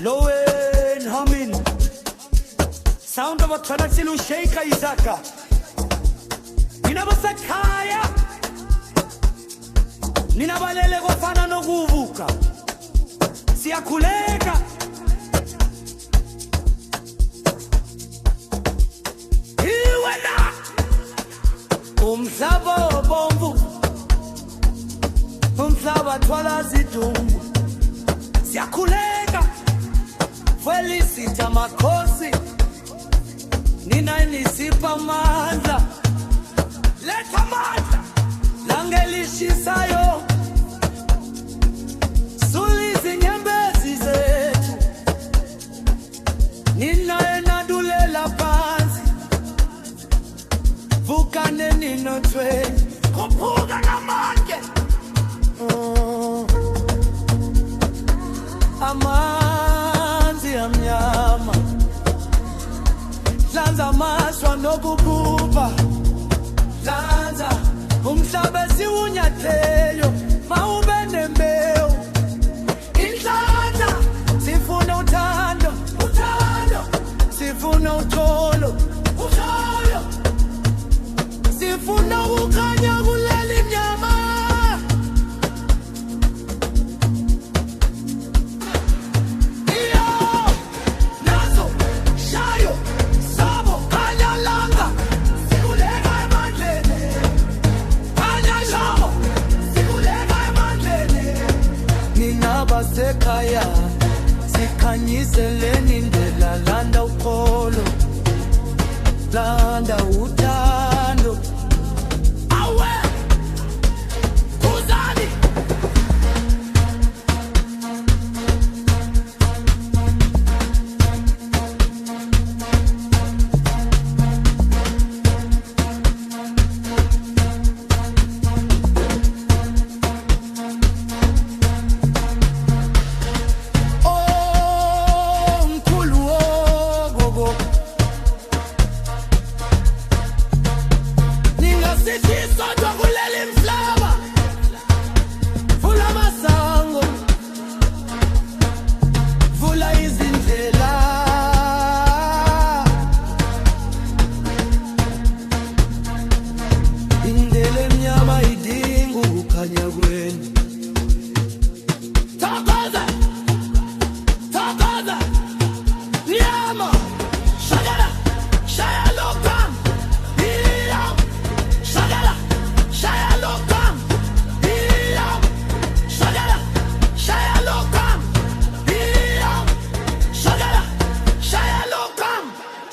Low end humming. Sound of a traditional shaker Isaka. Ninabasakhaya. Ninabalele kofana nokuvuka. Siyakhuleka. Iwena. Umhlaba obomvu. Umhlaba thwala zidumbu. Siyakhuleka. Felicita makhosi. Nina nisipha amandla. Letha amandla. Langelishisayo. Sulizi nyembezi zethu. Nina enadulela phansi. Vukane nino twe. Kuphuka namandla. Amanzi amnyama. Hlanza amashwa nokububa. Hlanza umhlaba esiwunyatheleyo mawube nembewu. Inhlanza sifuna uthando, uthando. Sifuna utholo, utholo. Sifuna ukukhanya kuleli mnyama. Sekhaya sikhanyiseleni indlela landa ukholo landa uthando awe kuzani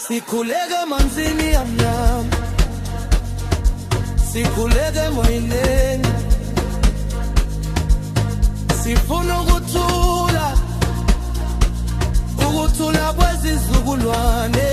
sikhuleke manzini amnyama. Sikhuleke moyineni. Sifuna ukuthula. Ukuthula kwezizukulwane.